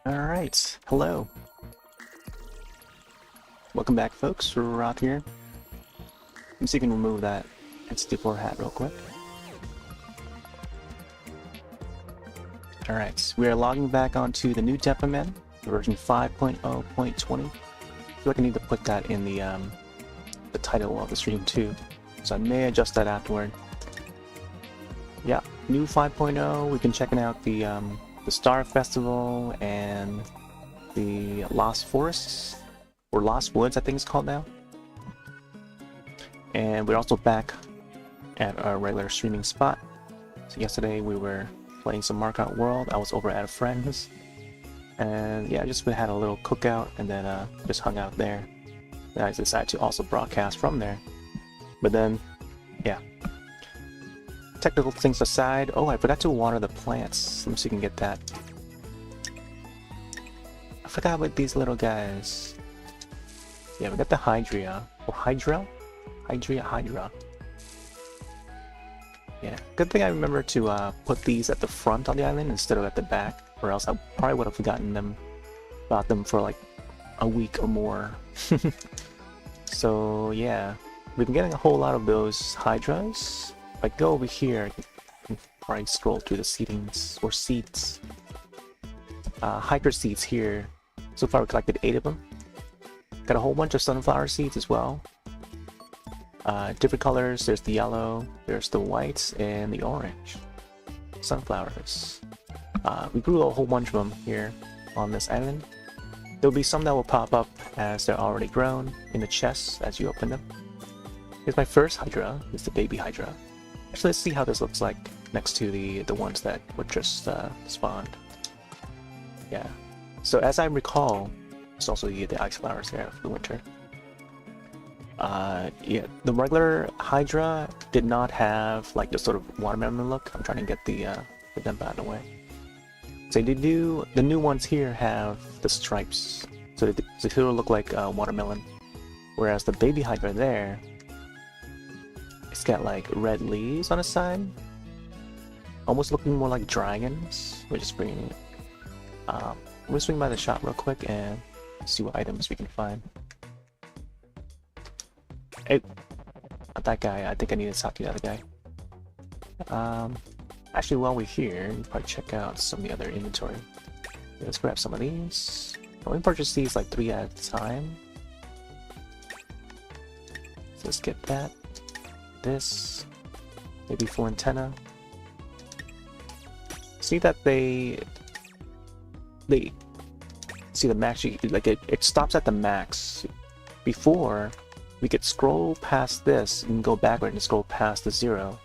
Alright, hello. Welcome back, folks. Roth here. Let me see if we can remove that N64 hat real quick. Alright, we are logging back onto the new Denpa version 5.0.20. I feel like I need to put that in the title of the stream too, so I may adjust that afterward. Yeah, new 5.0. We've been checking out the Star Festival and the Lost Forests, or Lost Woods I think it's called now. And we're also back at our regular streaming spot. So yesterday we were playing some Markout World. I was over at a friend's, and yeah, just we had a little cookout and then just hung out there. Then I decided to also broadcast from there. But then, yeah, technical things aside, oh, I forgot to water the plants. Let me see if we can get that. I forgot about these little guys. Yeah, we got the Hydra. Or Hydra? Hydra. Yeah, good thing I remember to put these at the front on the island instead of at the back, or else I probably would have forgotten about them for like a week or more. So yeah, we've been getting a whole lot of those Hydras. If I go over here, I can probably scroll through the seedings or seeds. Hydra seeds here. So far we collected 8 of them. Got a whole bunch of sunflower seeds as well. Different colors. There's the yellow, there's the whites, and the orange sunflowers. We grew a whole bunch of them here on this island. There'll be some that will pop up as they're already grown in the chests as you open them. Here's my first Hydra. It's the baby Hydra. Actually, let's see how this looks like next to the ones that were just spawned. Yeah. So as I recall, it's also the ice flowers there for the winter. Yeah, the regular Hydra did not have like the sort of watermelon look. I'm trying to get the Denpa out of the way. So they do, the new ones here have the stripes, so it'll look like watermelon. Whereas the baby Hydra there, it's got like red leaves on the side, almost looking more like dragons. We're just bringing it. We'll swing by the shop real quick and see what items we can find. Hey, not that guy. I think I need to talk to the other guy. Actually, while we're here, you can probably check out some of the other inventory. Let's grab some of these. I'll only purchase these like 3 at a time. So let's get that. This. Maybe full antenna. See that they see the max, like it stops at the max. Before, we could scroll past this and go backward and scroll past the 0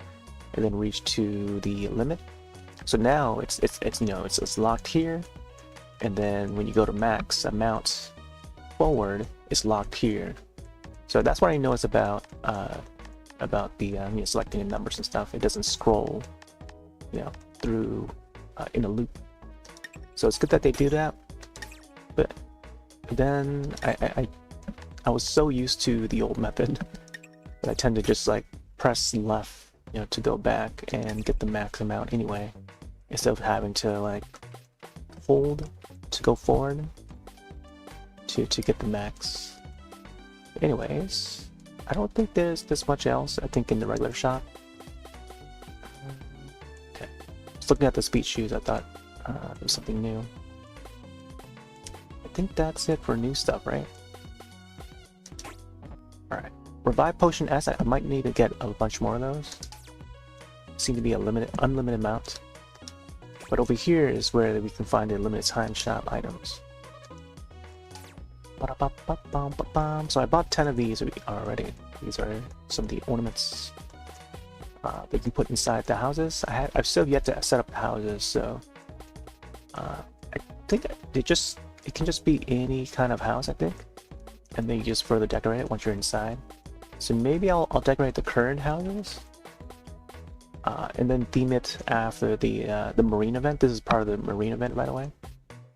and then reach to the limit. So now it's you know, it's locked here, and then when you go to max amount forward, it's locked here. So that's what I know is about the you know, selecting the numbers and stuff. It doesn't scroll, you know, through in a loop. So it's good that they do that. But then I was so used to the old method that I tend to just like press left, you know, to go back and get the max amount anyway, instead of having to like hold to go forward to get the max. Anyways, I don't think there's this much else, I think, in the regular shop. Okay, just looking at the speed shoes, I thought there was something new. I think that's it for new stuff, right? Alright, Revive Potion S, I might need to get a bunch more of those. Seem to be a unlimited amount. But over here is where we can find the limited time shop items. So I bought 10 of these already. These are some of the ornaments that you can put inside the houses. I've still yet to set up the houses, so I think it can just be any kind of house, I think. And then you just further decorate it once you're inside. So maybe I'll decorate the current houses, and then theme it after the marine event. This is part of the marine event, by the way.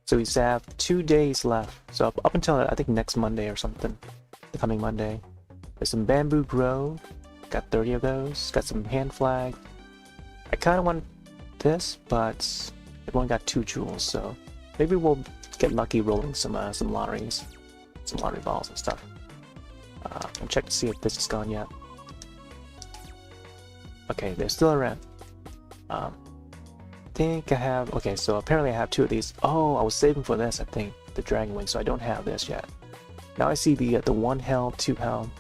So we have 2 days left. So up until I think next Monday or something, the coming Monday. There's some bamboo grove. Got 30 of those. Got some hand flag. I kind of want this, but everyone got 2 jewels, so maybe we'll get lucky rolling some lotteries, some lottery balls and stuff. I'll check to see if this is gone yet. Okay, they're still around. I think I have. Okay, so apparently I have 2 of these. Oh, I was saving for this. I think the dragon wing, so I don't have this yet. Now I see the 1 health, 2 health.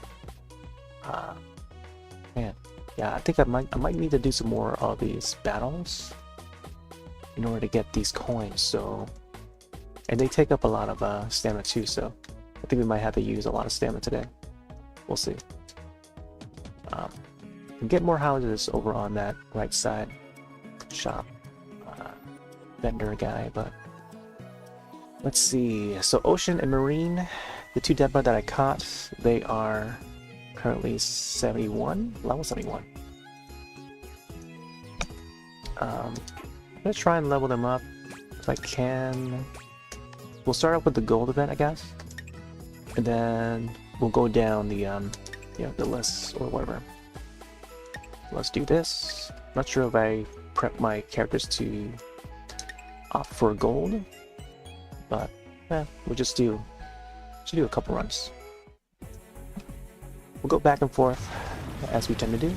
Man, yeah, I think I might need to do some more of these battles in order to get these coins. So, and they take up a lot of stamina too. So, I think we might have to use a lot of stamina today. We'll see. Get more houses over on that right side shop vendor guy, but let's see. So ocean and marine, the 2 Denpa that I caught, they are currently 71, level 71. I'm gonna try and level them up if I can. We'll start off with the gold event, I guess, and then we'll go down the the list or whatever. Let's do this. Not sure if I prep my characters to opt for gold, but we'll just do a couple runs. We'll go back and forth as we tend to do.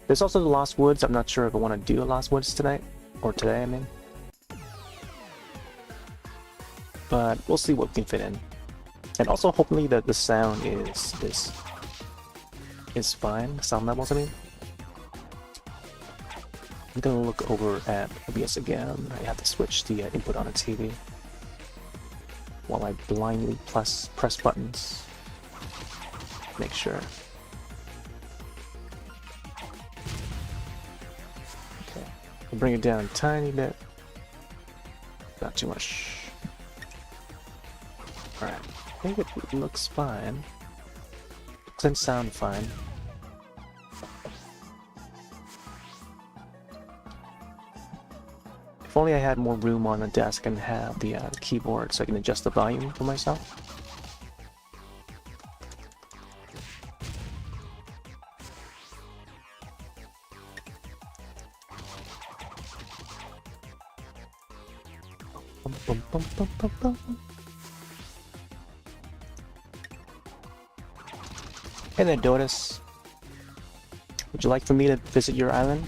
There's also the Lost Woods. I'm not sure if I want to do a Lost Woods tonight or today. I mean, but we'll see what we can fit in. And also, hopefully, that the sound is fine. Sound levels, I mean. I'm gonna look over at OBS again. I have to switch the input on the TV while I blindly press buttons. Make sure. Okay, I'll bring it down a tiny bit. Not too much. Alright, I think it looks fine. Looks and sound fine. If only I had more room on the desk and have the keyboard so I can adjust the volume for myself. Hey there, Dotus. Would you like for me to visit your island?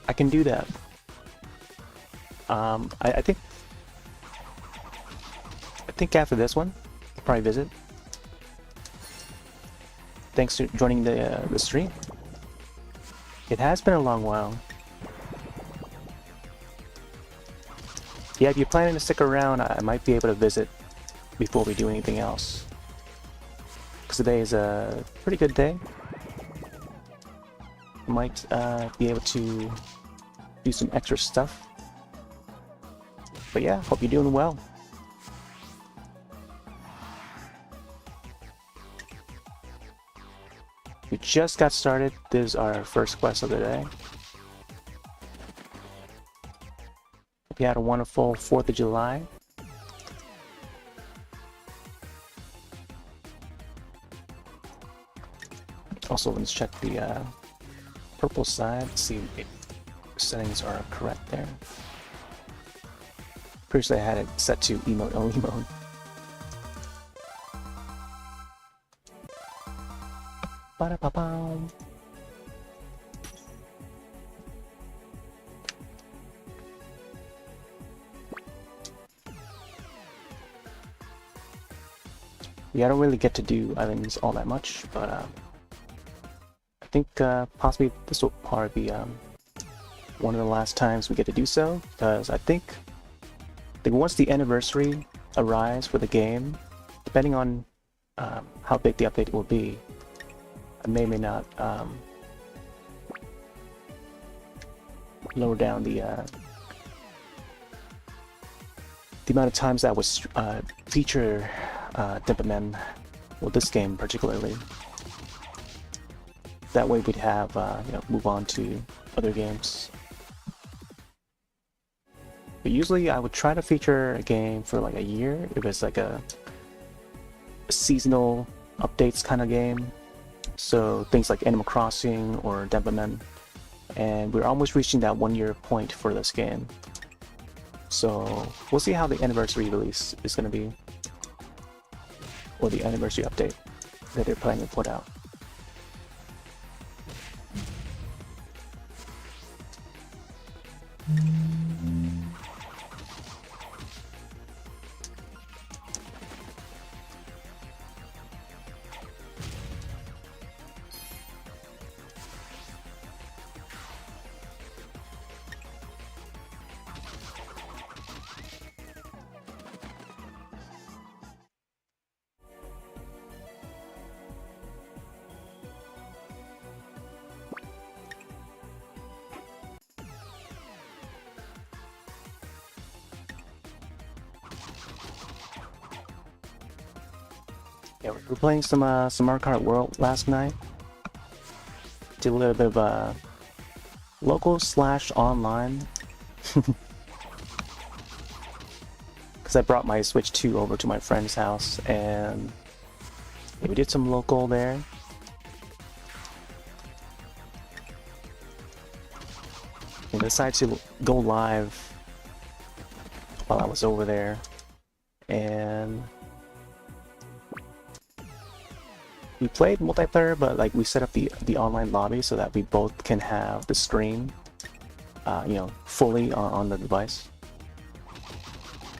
I can do that. I think after this one, I'll probably visit. Thanks for joining the stream. It has been a long while. Yeah, if you're planning to stick around, I might be able to visit before we do anything else. Because today is a pretty good day. Might be able to do some extra stuff. But yeah, hope you're doing well. We just got started. This is our first quest of the day. Hope you had a wonderful 4th of July. Also, let's check the purple side, see if settings are correct there. Previously I had it set to emote only mode. Ba-da-ba-bow. Yeah, I don't really get to do islands all that much, but I think possibly this will probably be one of the last times we get to do so, because I think once the anniversary arrives for the game, depending on how big the update will be, I may or may not lower down the amount of times that was feature Denpa Men, well, this game particularly. That way we'd have move on to other games. But usually I would try to feature a game for like a year if it's like a seasonal updates kind of game. So things like Animal Crossing or Denpa Men. And we're almost reaching that 1 year point for this game. So we'll see how the anniversary release is going to be, or the anniversary update that they're planning to put out. Yeah, we were playing some Mario Kart World last night. Did a little bit of local / online. Because I brought my Switch 2 over to my friend's house, and yeah, we did some local there. And decided to go live while I was over there, and we played multiplayer, but like we set up the online lobby so that we both can have the stream, you know, fully on the device.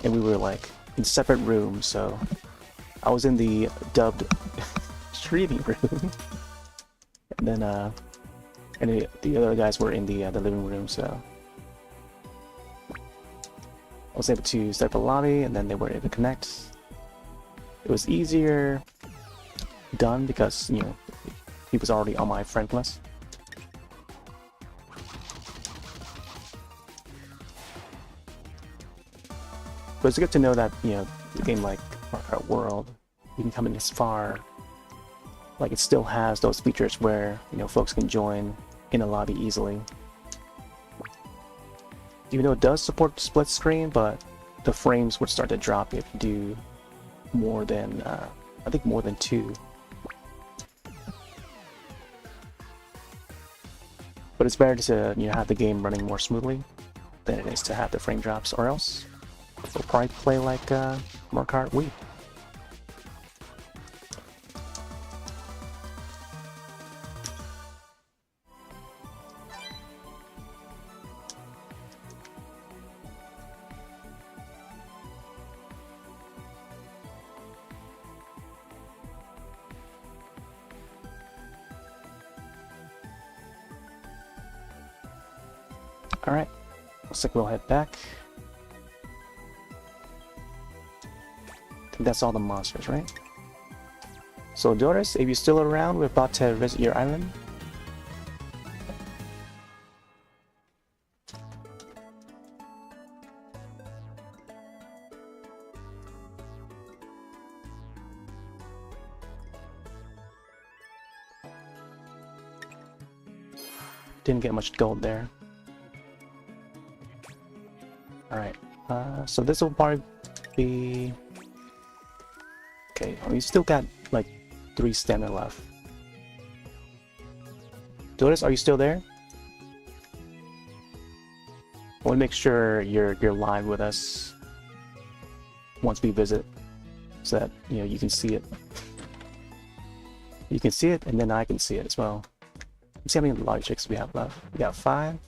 And we were like in separate rooms, so I was in the dubbed streaming room, and then the other guys were in the living room. So I was able to set up a lobby, and then they were able to connect. It was easier done because, you know, he was already on my friend list. But it's good to know that, you know, a game like Mario Kart World, you can come in this far, like it still has those features where, you know, folks can join in a lobby easily. Even though it does support split screen, but the frames would start to drop if you do more than, I think more than 2. But it's better to, you know, have the game running more smoothly than it is to have the frame drops, or else we'll probably play like Mario Kart Wii. Alright, looks like we'll head back. I think that's all the monsters, right? So Doris, if you're still around, we're about to visit your island. Didn't get much gold there. Alright, so this will probably be... Okay, we still got like 3 stamina left. Doris, are you still there? I want to make sure you're live with us once we visit, so that, you know, you can see it. You can see it, and then I can see it as well. Let's see how many lottery chicks we have left. We got 5.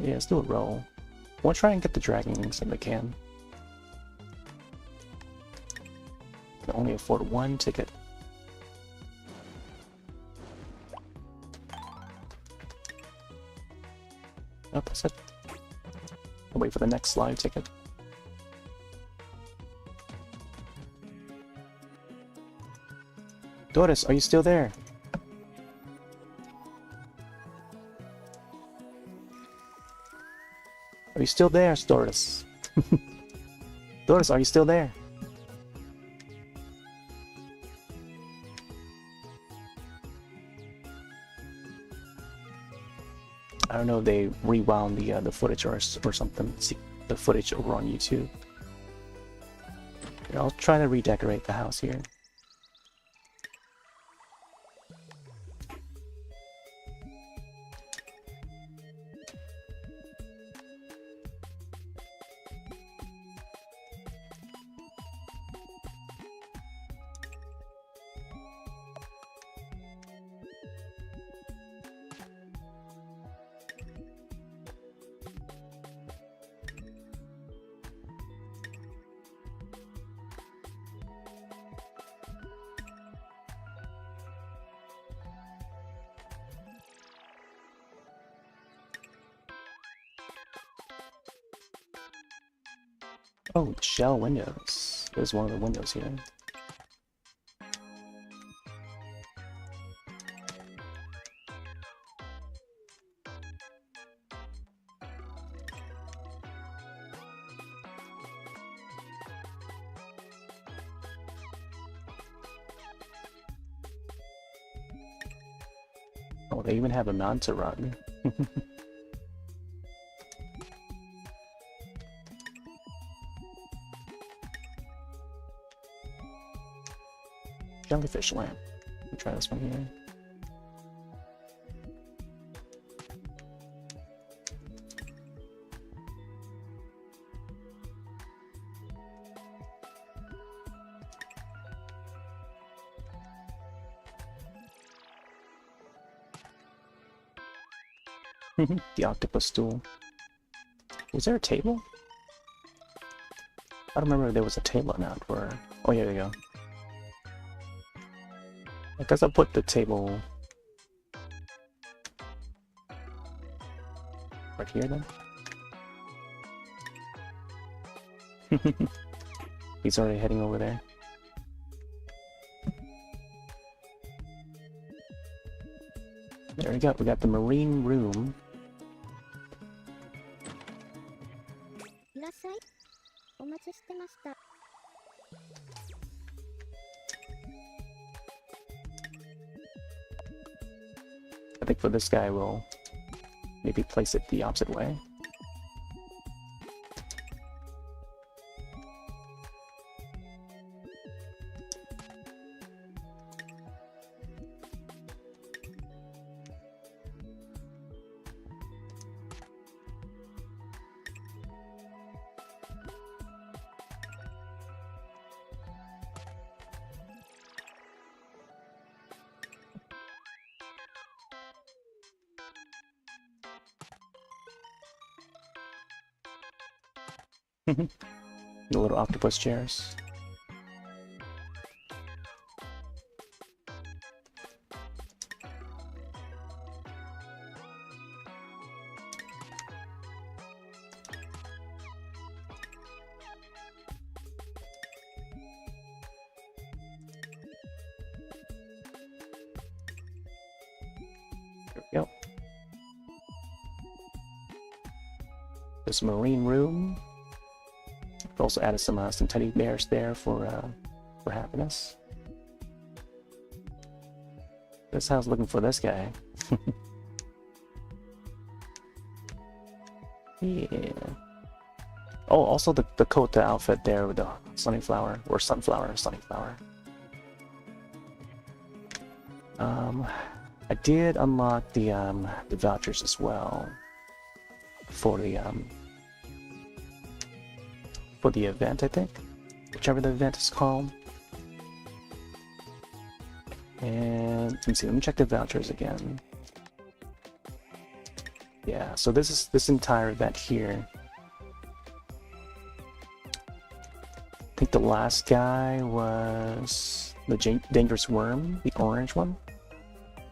Yeah, let's do a roll. We'll try and get the dragons if we can. Can only afford 1 ticket. Oh, that's it. I'll wait for the next live ticket. Doris, are you still there? Are you still there, Doris? Doris, are you still there? I don't know if they rewound the footage or something. See the footage over on YouTube. Here, I'll try to redecorate the house here. Oh, shell windows. There's one of the windows here. Oh, they even have a manta rug. Jellyfish lamp. Let me try this one here. The octopus stool. Was there a table? I don't remember if there was a table or not for... Oh, here we go. I guess I'll put the table right here then. He's already heading over there. There we go. We got the marine room. I think for this guy, we'll maybe place it the opposite way. The little octopus chairs. There we go. This marine room. Also added some teddy bears there for happiness. This house looking for this guy. Yeah. Oh, also the coat, the outfit there with the sunflower or sunflower. I did unlock the vouchers as well for the event, I think, whichever the event is called. And let me see, let me check the vouchers again. Yeah, so this is this entire event here. I think the last guy was the dangerous worm, the orange one.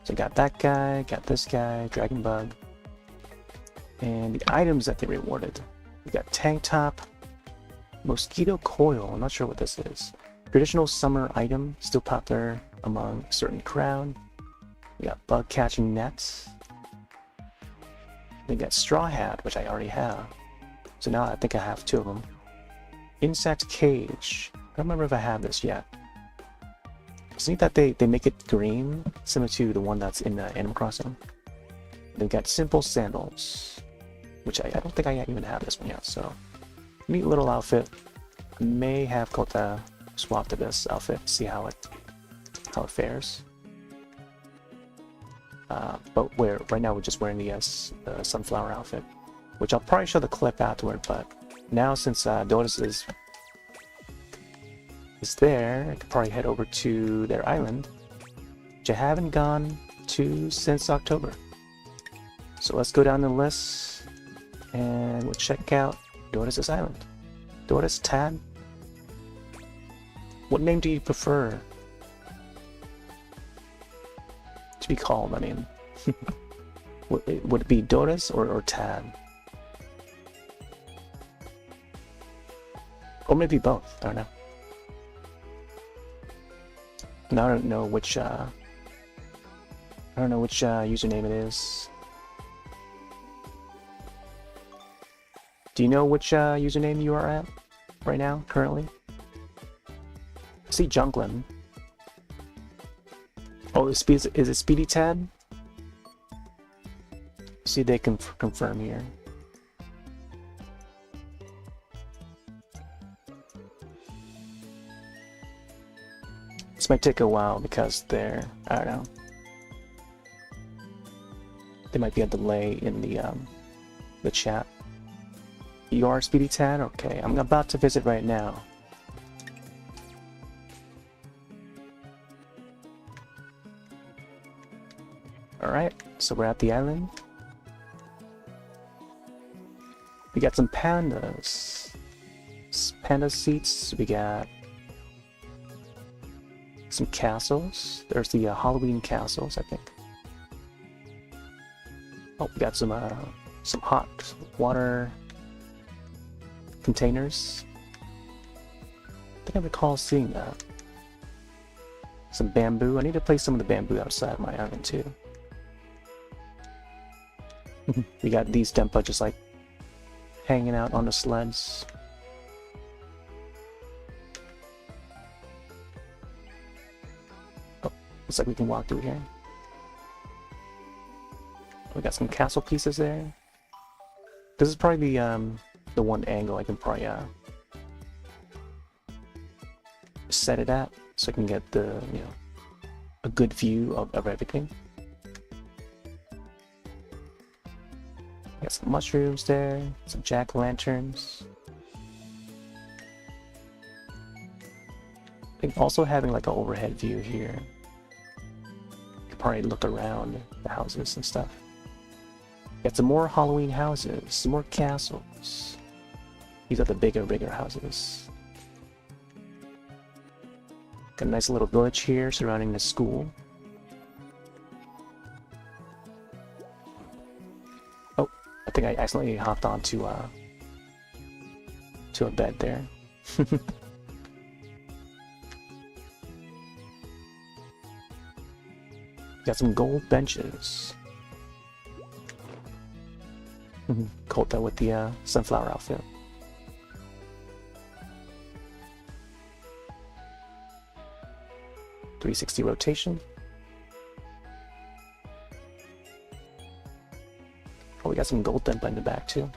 So got that guy, got this guy, dragon bug, and the items that they rewarded. We got tank top, mosquito coil. I'm not sure what this is. Traditional summer item, still popular among a certain crowd. We got bug catching nets. We got straw hat, which I already have. So now I think I have two of them. Insect cage. I don't remember if I have this yet. I think that they make it green, similar to the one that's in Animal Crossing. They got simple sandals, which I don't think I even have this one yet. So neat little outfit. May have Kota swap to this outfit, see how it fares. But right now we're just wearing the sunflower outfit, which I'll probably show the clip afterward. But now since Dotus is there, I could probably head over to their island, which I haven't gone to since October. So let's go down the list and we'll check out Dotus' island. Dotus, Tad, what name do you prefer to be called? I mean, would it be Dotus or Tad? Or maybe both, I don't know. Now I don't know which username it is. Do you know which username you are at right now, currently? I see Junklin. Oh, is it Speedy Tad? See, they can confirm here. This might take a while because I don't know. There might be a delay in the chat. You are Speedy Tad? Okay, I'm about to visit right now. Alright, so we're at the island. We got some pandas. Panda seats. We got some castles. There's the Halloween castles, I think. Oh, we got some hot water containers. I think I recall seeing that. Some bamboo. I need to place some of the bamboo outside my island too. We got these Denpa just like hanging out on the sleds. Oh, looks like we can walk through here. We got some castle pieces there. This is probably the one angle I can probably set it at, so I can get the a good view of everything. Got some mushrooms there, some jack-o'-lanterns. I think also having like an overhead view here. You can probably look around the houses and stuff. Got some more Halloween houses, some more castles. These are the bigger houses. Got a nice little village here surrounding the school. Oh, I think I accidentally hopped onto a bed there. Got some gold benches. Kota with the sunflower outfit. .360 rotation. Oh, we got some gold Denpa in the back too.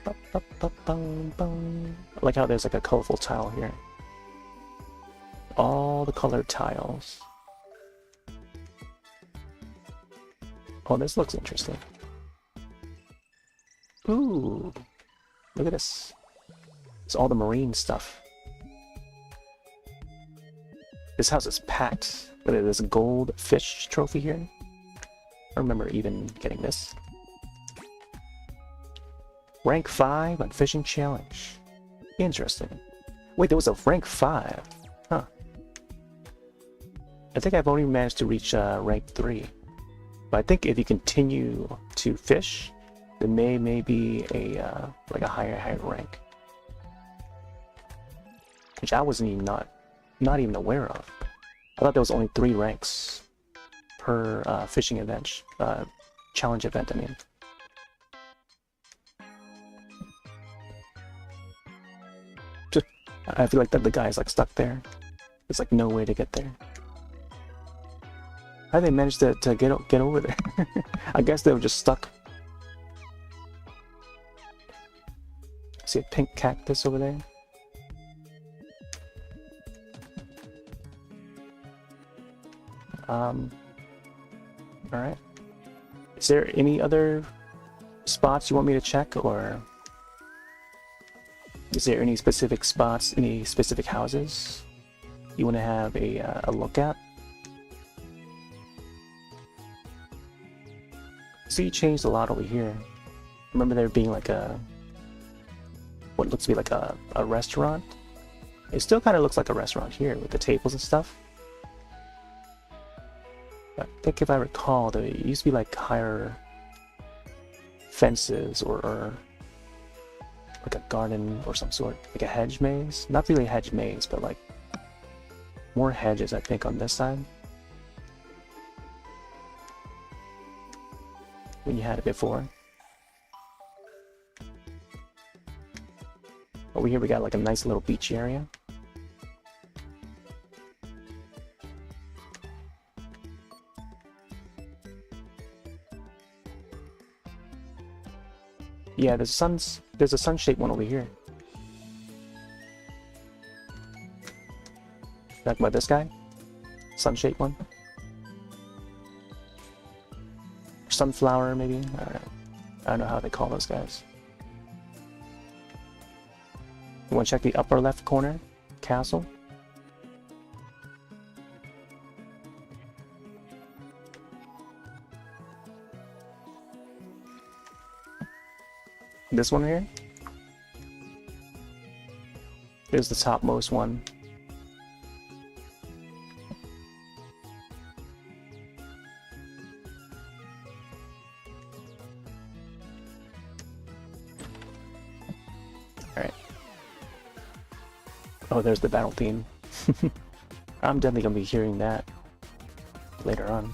I like how there's like a colorful tile here. All the colored tiles. Oh, this looks interesting. Ooh, look at this. It's all the marine stuff. This house is packed. Look at this gold fish trophy here. I remember even getting this. Rank 5 on fishing challenge. Interesting. Wait, there was a rank 5. Huh. I think I've only managed to reach rank 3. But I think if you continue to fish, there may be a like a higher rank, which I wasn't even not even aware of. I thought there was only 3 ranks per fishing event, challenge event. I mean, I feel like that the guy's like stuck there. There's like no way to get there. How did they manage to get over there? I guess they were just stuck. See a pink cactus over there? Alright. Is there any other spots you want me to check, or is there any specific spots, any specific houses you want to have a look at? So you changed a lot over here. Remember there being like what looks to be like a restaurant? It still kind of looks like a restaurant here with the tables and stuff. I think if I recall, there used to be like higher fences or like a garden or some sort, like a hedge maze. Not really a hedge maze, but like more hedges, I think, on this side when you had it before. Over here we got like a nice little beach area. Yeah, there's a sun-shaped one over here. Talking about this guy? Sun-shaped one? Sunflower, maybe? I don't know how they call those guys. You want to check the upper left corner? Castle? This one here? Here's the topmost one. Alright. Oh, there's the battle theme. I'm definitely gonna be hearing that later on.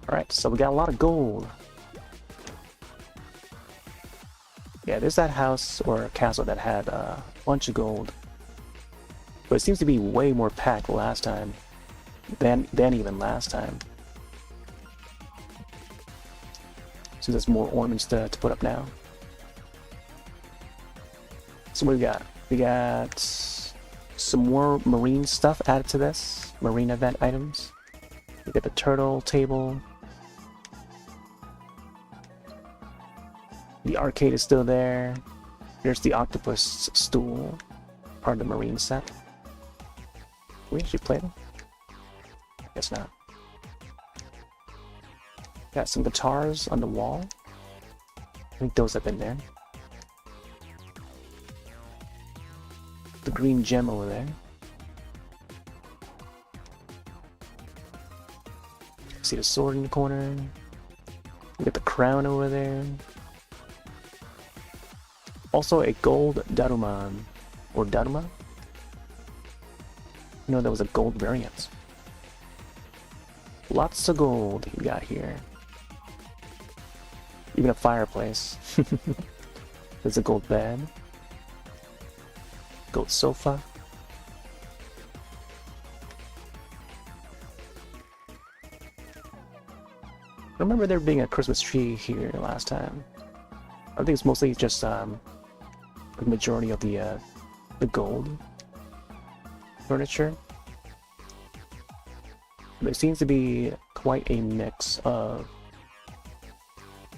Alright, so we got a lot of gold. Yeah, there's that house or castle that had a bunch of gold. But it seems to be way more packed last time than even last time. So there's more ornaments to put up now. So what do we got? We got some more marine stuff added to this. Marine event items. We got the turtle table. The arcade is still there. There's the octopus stool, part of the marine set. Can we actually play them? Guess not. Got some guitars on the wall. I think those have been there. The green gem over there. See the sword in the corner. We got the crown over there. Also a gold Daruman, or Daruma. You know, there was a gold variant. Lots of gold you got here. Even a fireplace. There's a gold bed. Gold sofa. I remember there being a Christmas tree here last time. I think it's mostly just the majority of the gold furniture. There seems to be quite a mix of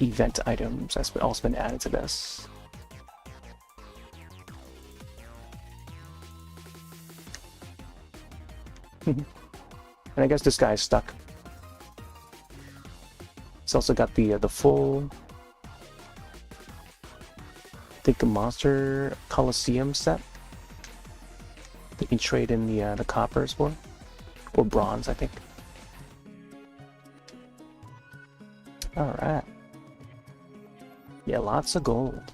event items that's also been added to this. And I guess this guy's stuck. It's also got the full, I think, a Monster Coliseum set that you can trade in the coppers for, or bronze, I think. All right. Yeah, lots of gold.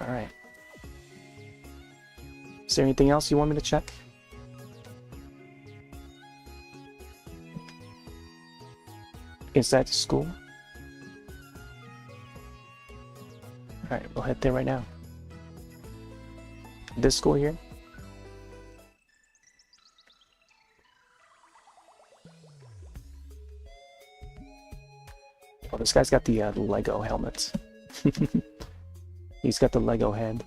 All right. Is there anything else you want me to check? Inside the school? Alright, we'll head there right now. This school here? Oh, this guy's got the Lego helmet. He's got the Lego head.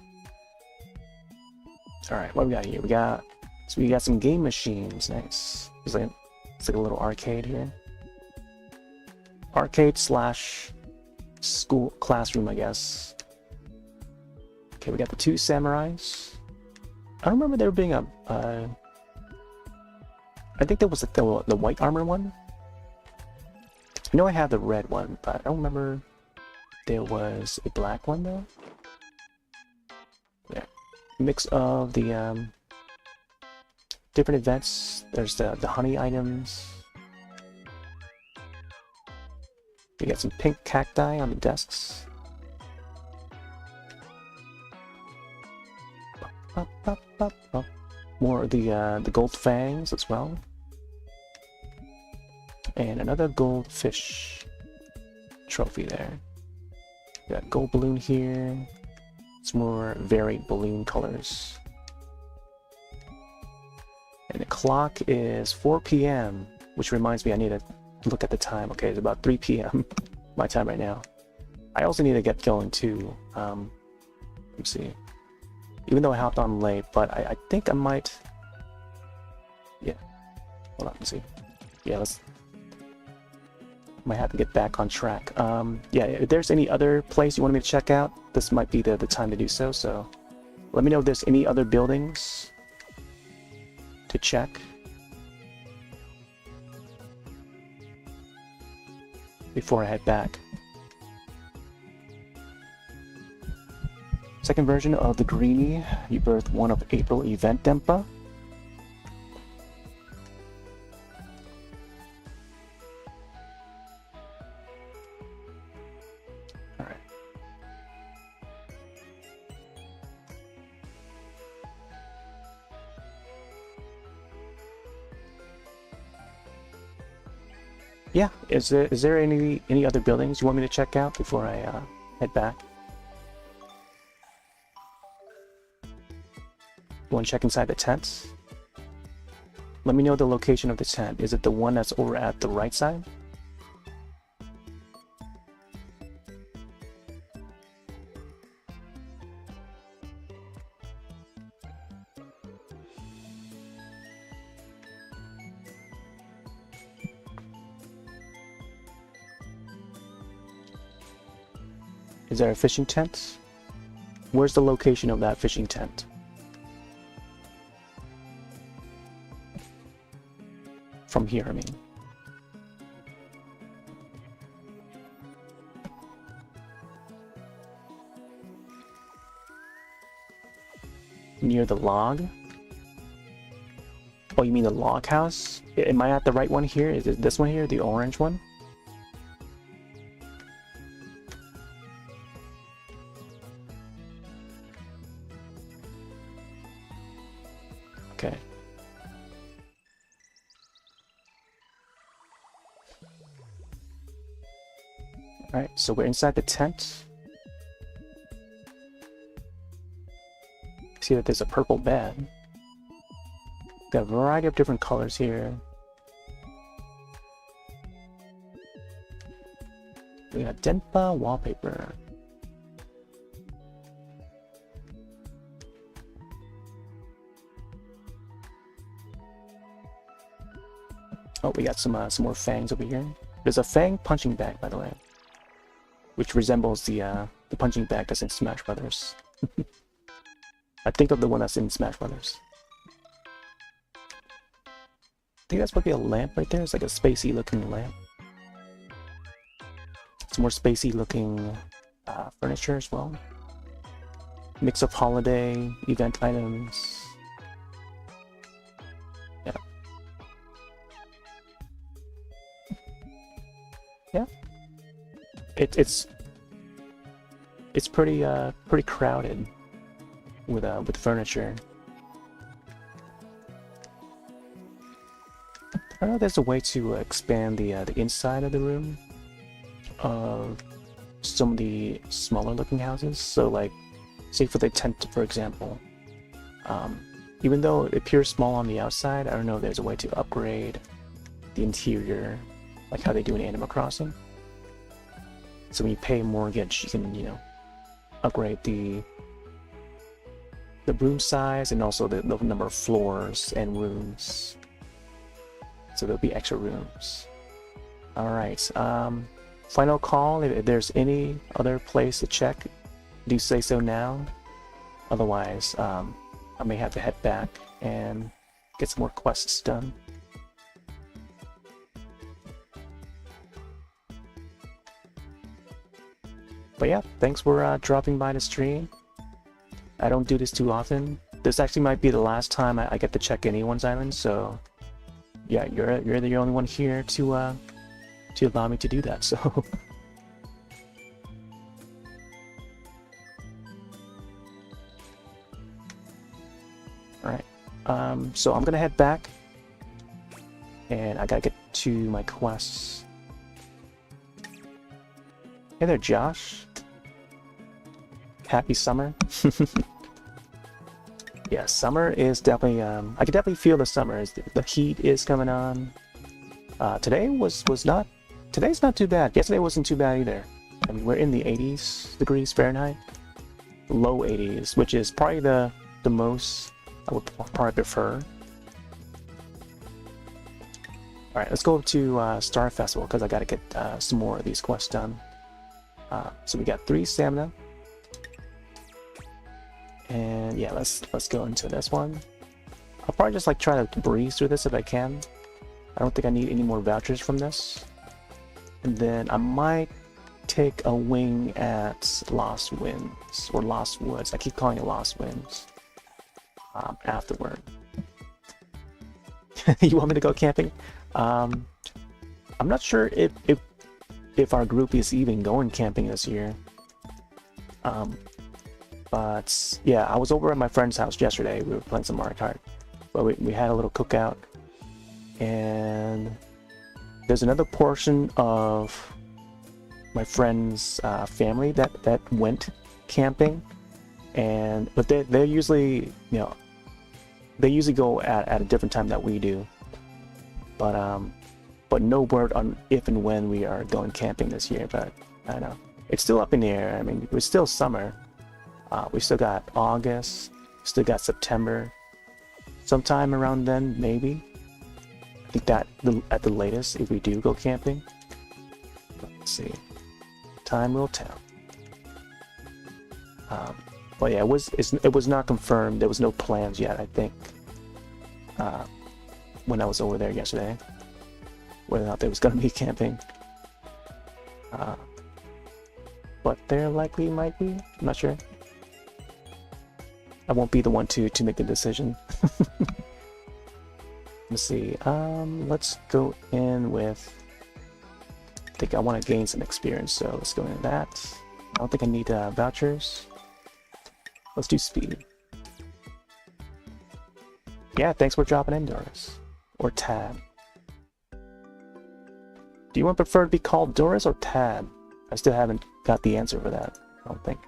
All right, what do we got here? We got some game machines. Nice. It's like a little arcade here. Arcade slash school classroom, I guess. Okay, we got the two samurais. I don't remember there being a. I think there was the white armor one. I know I have the red one, but I don't remember there was a black one though. Yeah, mix of the different events. There's the honey items. We got some pink cacti on the desks. More of the gold fangs as well. And another goldfish trophy there. We got gold balloon here. Some more varied balloon colors. And the clock is 4 p.m., which reminds me I need to look at the time. Okay, it's about 3 p.m. my time right now. I also need to get going too. Let me see. Even though I hopped on late, but I think I might. Yeah. Hold on, let's see. Yeah, might have to get back on track. Yeah, if there's any other place you want me to check out, this might be the time to do so. So let me know if there's any other buildings to check before I head back. Second version of the Greenie Rebirth 1 of April event Denpa. Alright. Yeah, is there any other buildings you want me to check out before I head back? You want to check inside the tents? Let me know the location of the tent. Is it the one that's over at the right side? Is there a fishing tent? Where's the location of that fishing tent? From here, I mean. Near the log? Oh, you mean the log house? Am I at the right one here? Is it this one here, the orange one? Okay. Alright, so we're inside the tent. See that there's a purple bed. Got a variety of different colors here. We got Denpa wallpaper. Oh, we got some more fangs over here. There's a fang punching bag, by the way, which resembles the punching bag that's in Smash Brothers. I think of the one that's in Smash Brothers. I think that's probably a lamp right there. It's like a spacey looking lamp. Some more spacey looking furniture as well. Mix of holiday event items. Yeah. Yeah. It's pretty pretty crowded with furniture. I don't know if there's a way to expand the inside of the room of some of the smaller looking houses. So like, say for the tent, for example, even though it appears small on the outside, I don't know if there's a way to upgrade the interior, like how they do in Animal Crossing. So when you pay mortgage, you can, you know, upgrade the room size and also the number of floors and rooms. So there'll be extra rooms. All right. Final call. If there's any other place to check, do say so now. Otherwise, I may have to head back and get some more quests done. But yeah, thanks for dropping by the stream. I don't do this too often. This actually might be the last time I get to check anyone's island, so yeah, you're the only one here to allow me to do that. So all right, so I'm gonna head back, and I gotta get to my quests. Hey there, Josh. Happy summer. Yeah, summer is definitely, I can definitely feel the summer. The heat is coming on. Today's not too bad. Yesterday wasn't too bad either. I mean, we're in the 80s degrees Fahrenheit. Low 80s, which is probably the most I would probably prefer. Alright, let's go to Star Festival, because I gotta get some more of these quests done. So we got 3 stamina. And yeah, let's go into this one. I'll probably just like try to breeze through this if I can. I don't think I need any more vouchers from this. And then I might take a wing at Lost Winds or Lost Woods. I keep calling it Lost Winds. Afterward. You want me to go camping? I'm not sure if our group is even going camping this year. But yeah, I was over at my friend's house yesterday. We were playing some Mario Kart, but we had a little cookout, and there's another portion of my friend's family that went camping, but they're usually, you know, they usually go at a different time that we do, but no word on if and when we are going camping this year. But I don't know, it's still up in the air. I mean, it's still summer. We still got August, still got September. Sometime around then, maybe. I think that at the latest, if we do go camping. Let's see. Time will tell. But yeah, it was not confirmed. There was no plans yet, I think. When I was over there yesterday, whether or not there was going to be camping. But there likely might be. I'm not sure. I won't be the one to make the decision. Let's see. Let's go in with. I think I want to gain some experience, so let's go into that. I don't think I need vouchers. Let's do speed. Yeah, thanks for dropping in, Doris. Or Tab. Do you want prefer to be called Doris or Tab? I still haven't got the answer for that, I don't think.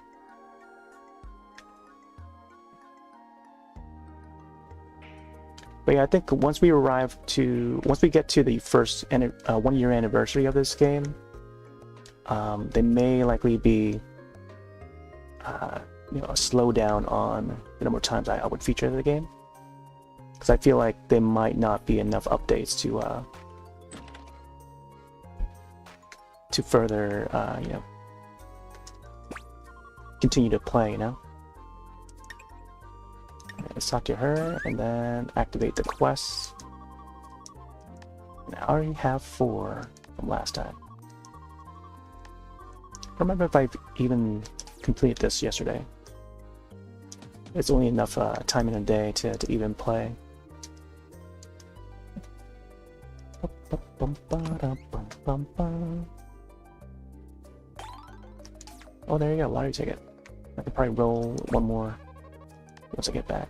But yeah, I think once we get to the first 1 year anniversary of this game, there may likely be you know, a slowdown on the number of times I would feature the game, because I feel like there might not be enough updates to further you know, continue to play, you know. Let's talk to her and then activate the quests. And I already have 4 from last time. I don't remember if I've even completed this yesterday. It's only enough time in a day to even play. Oh, there you go, lottery ticket. I could probably roll one more once I get back.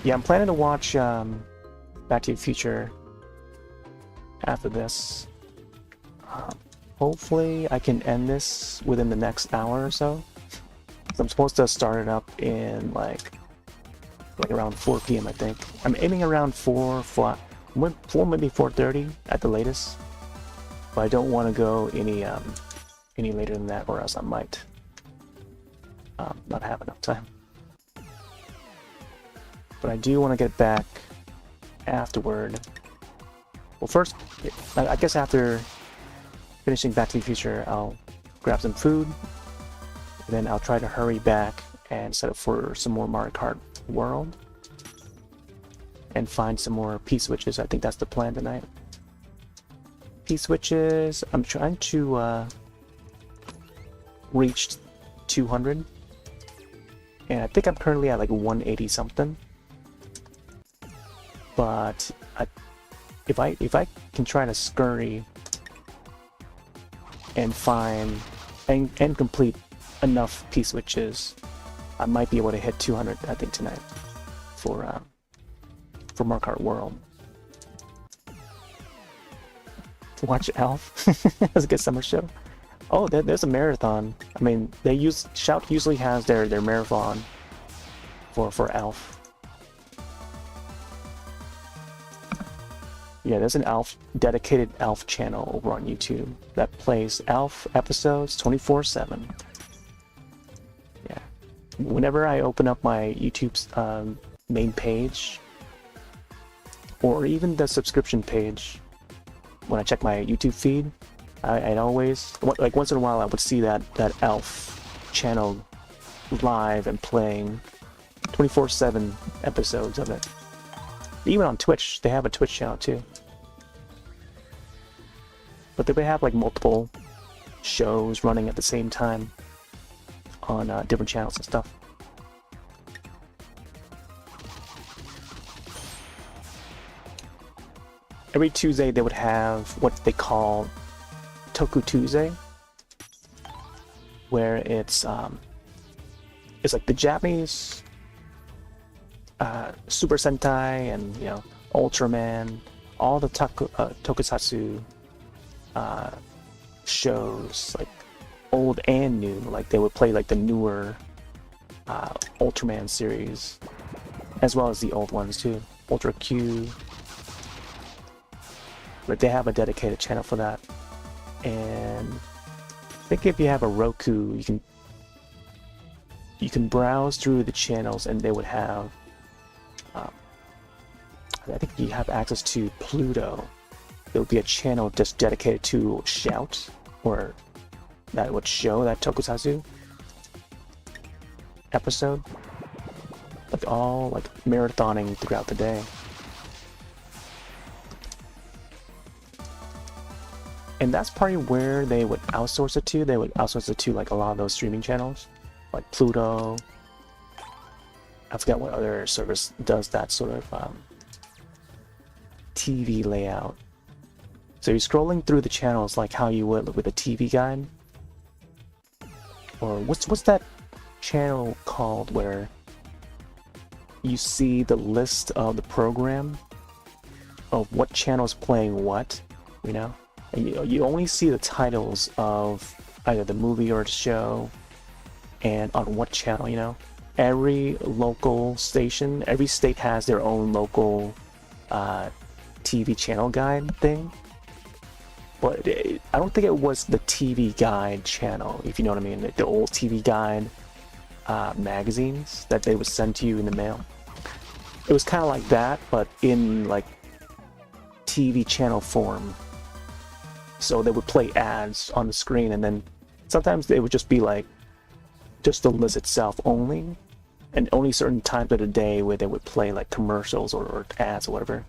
Yeah, I'm planning to watch Back to the Future after this. Hopefully I can end this within the next hour or so. I'm supposed to start it up in like like around 4 p.m. I think. I'm aiming around 4 maybe 4:30 at the latest. But I don't want to go any later than that, or else I might not have enough time. But I do want to get back afterward. Well, first, I guess after finishing Back to the Future, I'll grab some food. Then I'll try to hurry back and set up for some more Mario Kart World. And find some more P-switches. I think that's the plan tonight. P-switches, I'm trying to reach 200. And I think I'm currently at like 180 something. But if I can try to scurry and find and complete enough P-switches, I might be able to hit 200, I think, tonight for Mario Kart World. Watch Alf. That's a good summer show. Oh, there's a marathon. I mean, Shout usually has their marathon for Alf. Yeah, there's an dedicated Alf channel over on YouTube that plays Alf episodes 24/7. Yeah. Whenever I open up my YouTube's main page, or even the subscription page, when I check my YouTube feed, I'd always, like once in a while, I would see that Alf channel live and playing 24/7 episodes of it. Even on Twitch, they have a Twitch channel too. But they have like multiple shows running at the same time on different channels and stuff. Every Tuesday they would have what they call Toku Tuesday, where it's like the Japanese Super Sentai and Ultraman, all the tokusatsu shows, like old and new. Like they would play like the newer Ultraman series, as well as the old ones too, Ultra Q. But they have a dedicated channel for that. And I think if you have a Roku, you can browse through the channels, and they would have I think you have access to Pluto. There would be a channel just dedicated to Shout, or that would show that tokusatsu episode, like all like marathoning throughout the day. And that's probably where they would outsource it to. They would outsource it to like a lot of those streaming channels, like Pluto. I forget what other service does that sort of TV layout. So you're scrolling through the channels like how you would with a TV guide. Or what's that channel called where you see the list of the program of what channel is playing what, And you only see the titles of either the movie or the show and on what channel, Every local station, every state has their own local TV channel guide thing. But I don't think it was the TV Guide channel, if you know what I mean. The old TV Guide magazines that they would send to you in the mail. It was kind of like that, but in like TV channel form. So they would play ads on the screen, and then sometimes they would just be like just the list itself only, and only certain times of the day where they would play like commercials or ads or whatever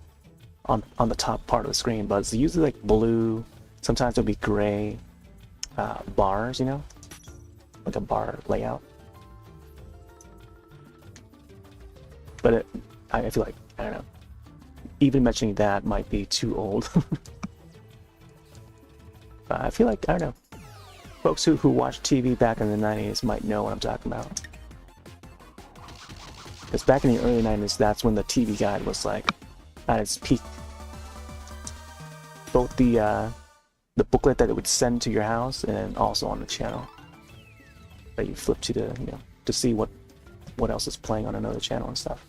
on the top part of the screen. But it's usually like blue, sometimes it would be gray bars, like a bar layout. But I feel like, I don't know, even mentioning that might be too old. I feel like, I don't know, folks who watched TV back in the 90s might know what I'm talking about. Because back in the early 90s, that's when the TV Guide was like at its peak. Both the booklet that it would send to your house, and also on the channel that you flip to to see what else is playing on another channel and stuff.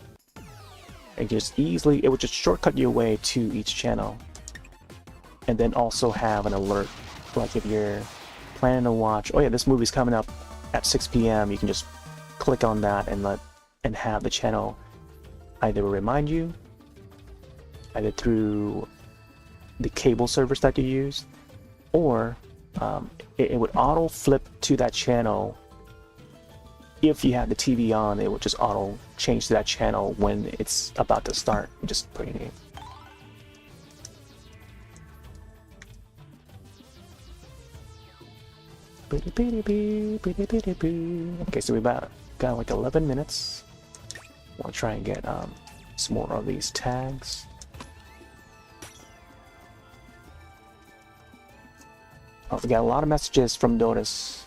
and just easily, it would just shortcut your way to each channel. And then also have an alert, like if you're planning to watch, oh yeah, this movie's coming up at 6 p.m, you can just click on that and have the channel either remind you, either through the cable service that you use, or it would auto flip to that channel. If you have the TV on, it would just auto change to that channel when it's about to start, which is pretty neat. Okay, so we got like 11 minutes. We'll try and get some more of these tags. Oh, we got a lot of messages from Doris.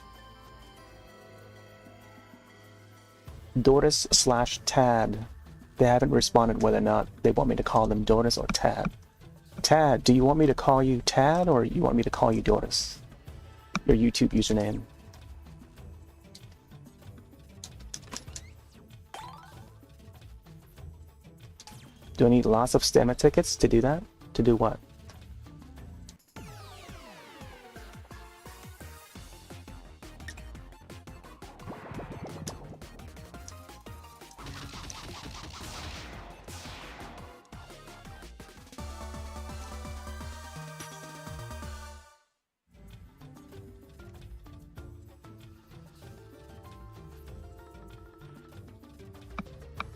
Doris/Tad. They haven't responded whether or not they want me to call them Doris or Tad. Tad, do you want me to call you Tad or you want me to call you Doris? Your YouTube username. Do I need lots of stamina tickets to do that? To do what?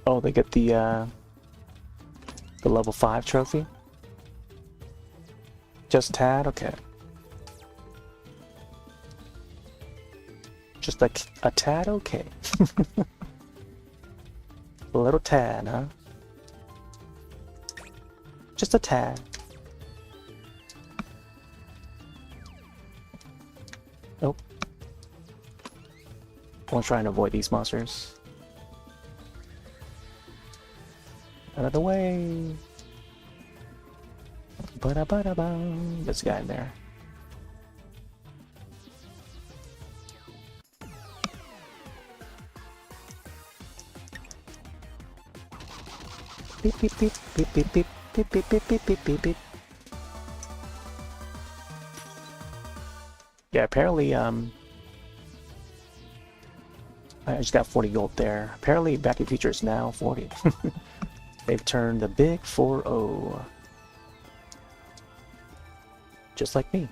Oh, they get the level 5 trophy? Just Tad? Okay. Just like a Tad? Okay. A little Tad, huh? Just a Tad. Nope. I'll try and avoid these monsters. Out of the way. Ba-da-ba-da-ba. This guy in there. Beep beep beep beep beep beep beep beep beep beep beep beep beep. Yeah, apparently I just got 40 gold there. Apparently Back to the Future is now 40. They've turned the big 4-0. Just like me.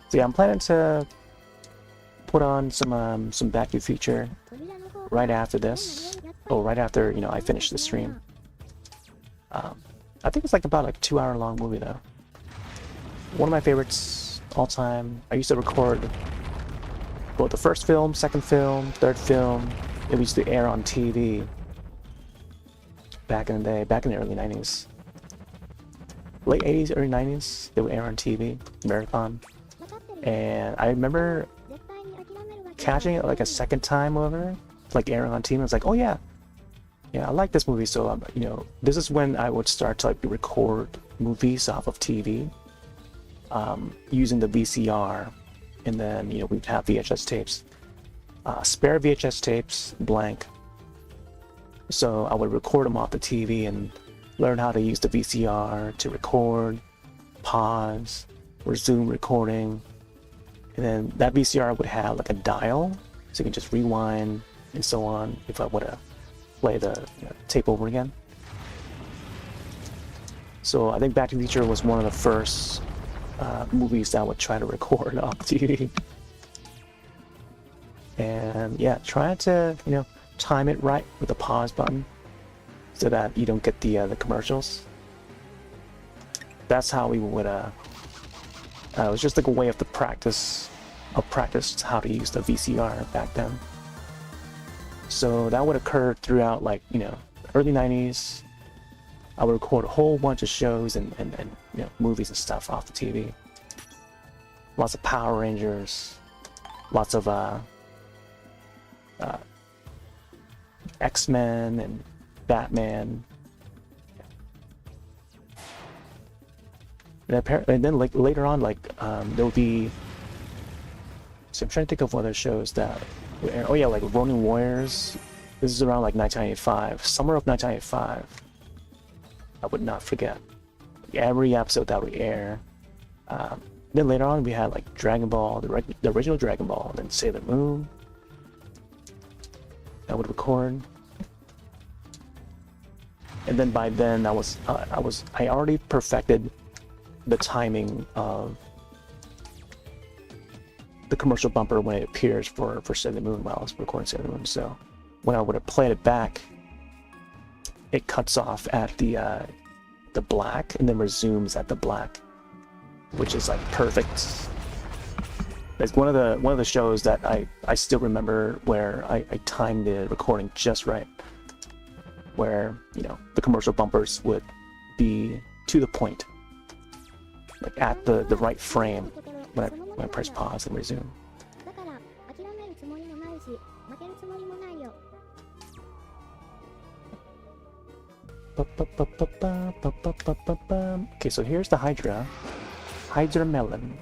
So yeah, I'm planning to put on some Back to the Future right after this. Oh, right after, you know, I finish the stream. I think it's like about like a 2-hour long movie though. One of my favorites all time. I used to record both the first film, second film, third film. It used to air on TV. Back in the day, back in the early 90s. Late 80s, early 90s, they would air on TV, marathon. And I remember catching it like a second time over, like airing on TV. I was like, oh yeah, I like this movie. So, you know, this is when I would start to like record movies off of TV, using the VCR. And then, you know, we'd have VHS tapes, spare VHS tapes, blank. So I would record them off the TV and learn how to use the VCR to record, pause, resume recording. And then that VCR would have like a dial, so you can just rewind and so on if I would have play the tape over again. So I think Back to the Future was one of the first movies that I would try to record off TV. And yeah, trying to, you know, time it right with the pause button so that you don't get the commercials. That's how we would it was just like a way of the practice how to use the VCR back then. So that would occur throughout, like, you know, early 90s. I would record a whole bunch of shows and you know, movies and stuff off the TV. Lots of Power Rangers, lots of X-Men and Batman. And then like later on, like there'll be. So I'm trying to think of other shows that. Oh yeah, like Ronin Warriors This is around like 1995, summer of 1995. I would not forget. Every episode that we air. Then later on we had like Dragon Ball, the original Dragon Ball, and then Sailor Moon. I would record. And then by then I already perfected the timing of the commercial bumper when it appears for Sailor Moon while I was recording Sailor Moon. So when I would have played it back, it cuts off at the black and then resumes at the black, which is like perfect. It's one of the shows that I still remember where I timed the recording just right, where, you know, the commercial bumpers would be to the point, like at the right frame when I press pause and resume. Okay, so here's the Hydra melon,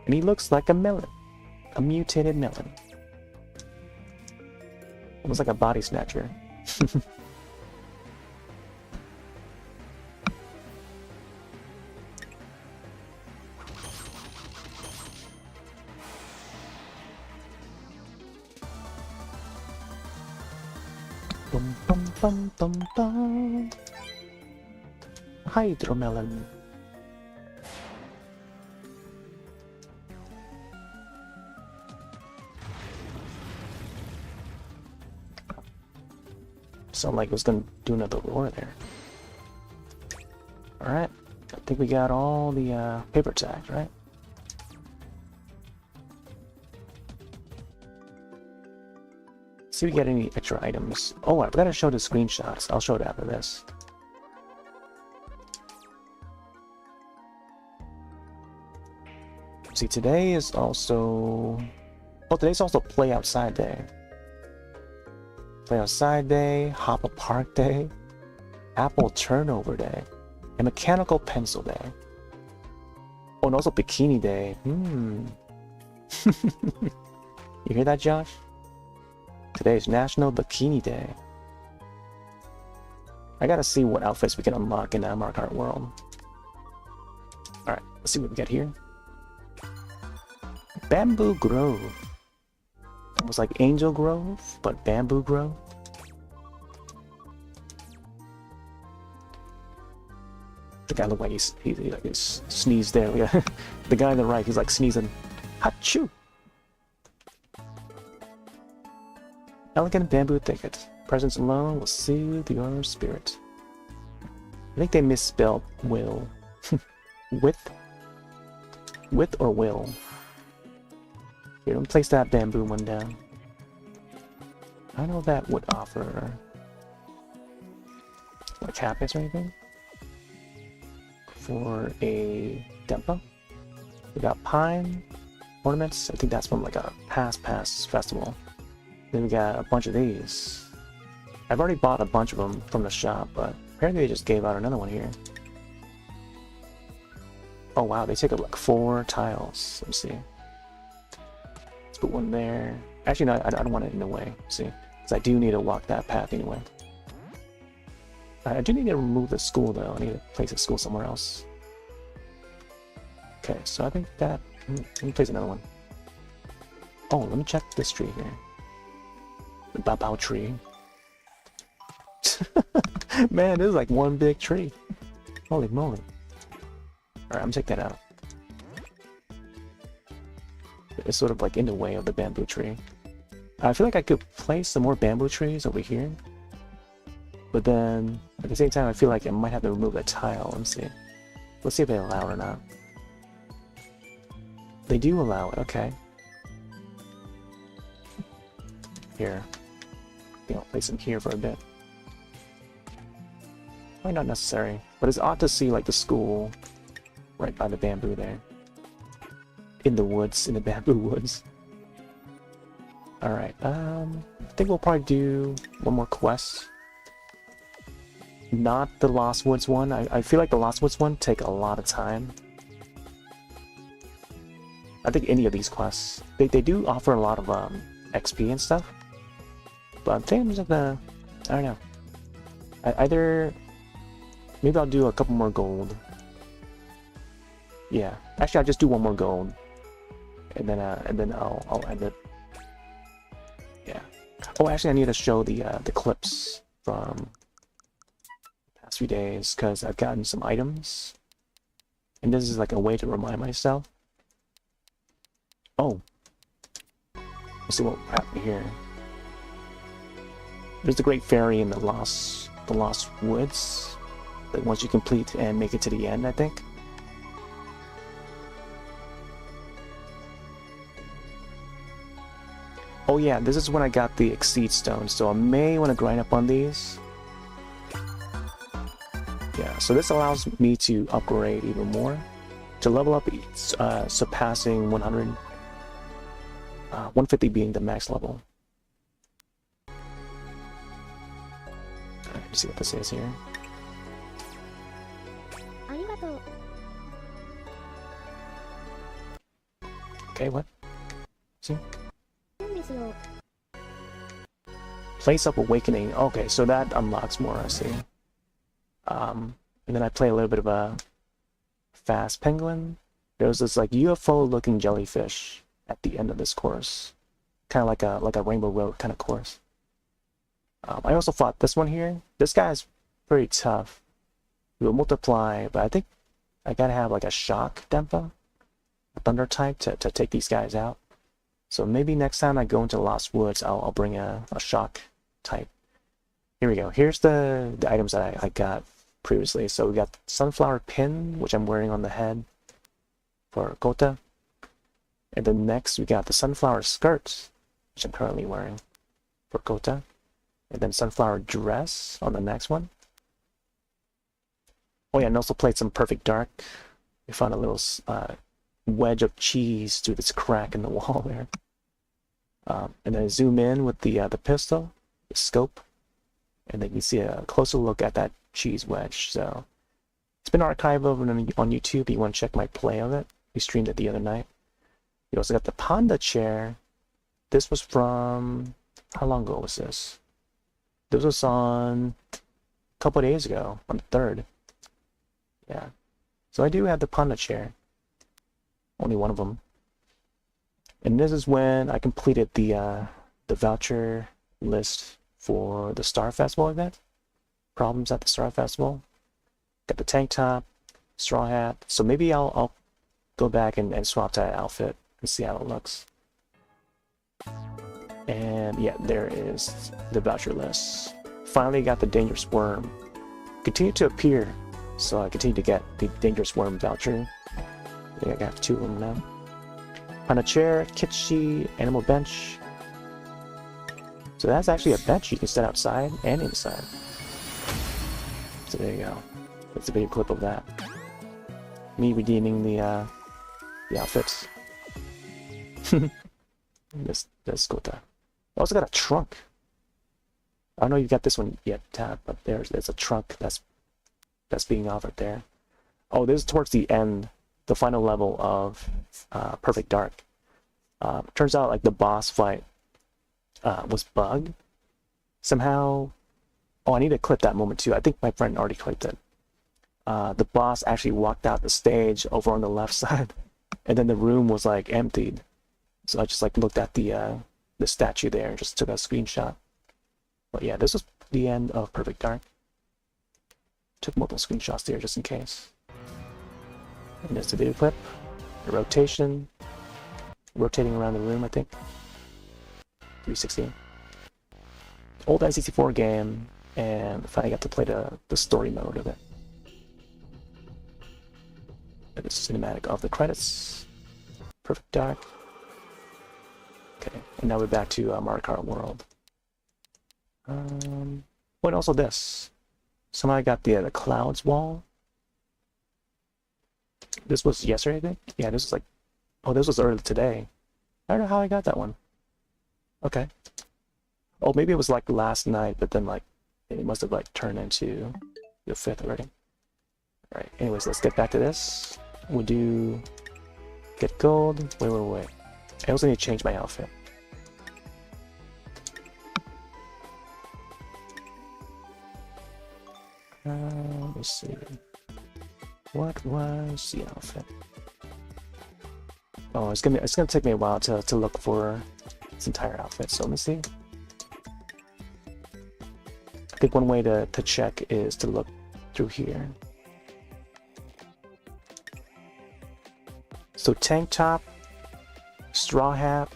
and he looks like a melon, a mutated melon, almost like a body snatcher. Bum bum bum bum bum. Hydromelon. Sound like it was gonna do another roar there. Alright, I think we got all the paper tags, right? See if we get any extra items. Oh, I forgot to show the screenshots. I'll show it after this. See, today is also... Oh, today's also Play Outside Day. Play Outside Day, Hop a Park Day, Apple Turnover Day, and Mechanical Pencil Day. Oh, and also Bikini Day. You hear that, Josh? Today is National Bikini Day. I gotta see what outfits we can unlock in the Mario Kart world. Alright, let's see what we get here. Bamboo Grove. Almost like Angel Grove, but Bamboo Grove. The guy looked like he sneezed there. The guy on the right, he's like sneezing. Achoo! Elegant bamboo thicket. Presence alone will soothe your spirit. I think they misspelled will. With or will. Here, let me place that bamboo one down. I know that would offer like happiness or anything. For a Denpa. We got pine ornaments. I think that's from like a Pass festival. Then we got a bunch of these. I've already bought a bunch of them from the shop, but apparently they just gave out another one here. Oh wow, they take up like 4 tiles. Let's see. Let's put one there. Actually, no, I don't want it in the way. See, because I do need to walk that path anyway. I do need to remove the school though. I need to place a school somewhere else. Okay, so I think that... Let me place another one. Oh, let me check this tree here. The Babao tree. Man, this is like one big tree. Holy moly. Alright, I'm gonna check that out. It's sort of like in the way of the bamboo tree. I feel like I could place some more bamboo trees over here. But then, at the same time, I feel like I might have to remove that tile. Let's see. Let's see if they allow it or not. They do allow it, okay. Here. You know, place them here for a bit. Probably not necessary, but it's odd to see like the school right by the bamboo there. In the woods, in the bamboo woods. Alright, I think we'll probably do one more quest. Not the Lost Woods one. I feel like the Lost Woods one take a lot of time. I think any of these quests, they do offer a lot of XP and stuff. But I'm thinking I'm just gonna, I don't know. Either maybe I'll do a couple more gold. Yeah, actually I'll just do one more gold, and then I'll end it. Yeah. Oh, actually I need to show the clips from the past few days because I've gotten some items, and this is like a way to remind myself. Oh, let's see what happened here. There's the Great Fairy in the Lost Woods that once you complete and make it to the end, I think. Oh yeah, this is when I got the Exceed Stone, so I may want to grind up on these. Yeah, so this allows me to upgrade even more. To level up, surpassing 100, 150 being the max level. Alright, see what this is here. Okay, what? See? Place Up Awakening. Okay, so that unlocks more, I see. And then I play a little bit of a Fast Penguin. There's this like UFO-looking jellyfish at the end of this course, kind of like a Rainbow Road kind of course. I also fought this one here. This guy's pretty tough. He will multiply, but I think I gotta have like a shock Denpa, a thunder type to take these guys out. So maybe next time I go into Lost Woods, I'll bring a shock type. Here we go. Here's the items that I got previously. So we got Sunflower Pin, which I'm wearing on the head for Kota. And then next we got the Sunflower Skirt, which I'm currently wearing for Kota. And then Sunflower Dress on the next one. Oh yeah, and also played some Perfect Dark. We found a little wedge of cheese through this crack in the wall there. And then zoom in with the pistol, the scope, and then you see a closer look at that cheese wedge. So it's been archived over on YouTube. You want to check my play of it. We streamed it the other night. You also got the Panda chair. This was from, how long ago was this? This was on a couple of days ago, on the 3rd. Yeah. So I do have the Panda chair. Only one of them. And this is when I completed the voucher list for the Star Festival event. Problems at the Star Festival. Got the tank top, straw hat. So maybe I'll go back and swap that outfit and see how it looks. And yeah, there is the voucher list. Finally got the Dangerous Worm. Continue to appear. So I continue to get the Dangerous Worm voucher. I think I got 2 of them now. On a chair, Kitschy, animal bench. So that's actually a bench you can set outside and inside. So there you go. That's a video clip of that. Me redeeming the outfits. This Kota. I also got a trunk. I don't know if you got this one yet, Tab, but there's a trunk that's being offered there. Oh, this is towards the end, the final level of Perfect Dark. Turns out like the boss fight was bugged somehow. Oh, I need to clip that moment too. I think my friend already clipped it. The boss actually walked out the stage over on the left side, and then the room was like emptied. So I just like looked at the statue there and just took a screenshot. But yeah, this was the end of Perfect Dark. Took multiple screenshots there just in case. And there's the video clip, the rotation, rotating around the room, I think. 360. Old N64 game, and finally got to play the story mode of it. And the cinematic of the credits. Perfect Dark. Okay, and now we're back to Mario Kart World. Oh, and also this. Somehow I got the clouds wall. This was yesterday, I think? Yeah, this was like... Oh, this was early today. I don't know how I got that one. Okay. Oh, maybe it was like last night, but then like... It must have like turned into the 5th already. Alright, anyways, let's get back to this. We'll do... Get gold. Wait. I also need to change my outfit. let's see. What was the outfit? Oh, it's gonna take me a while to look for this entire outfit. So let me see. I think one way to check is to look through here. So tank top, straw hat.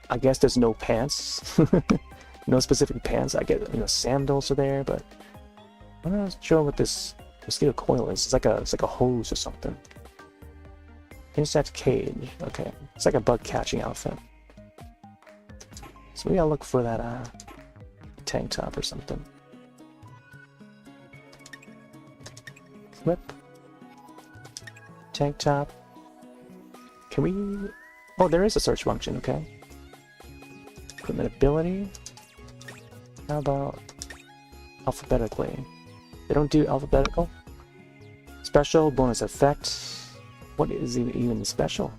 I guess there's no pants, no specific pants. I get, you know, sandals are there, but I'm not sure what this mosquito coil is. It's like a hose or something. Insect cage. Okay, it's like a bug catching outfit. So we gotta look for that tank top or something. Flip. Tank top. Can we? Oh, there is a search function. Okay. Equipment ability. How about alphabetically? They don't do alphabetical. Special bonus effect. What is even special?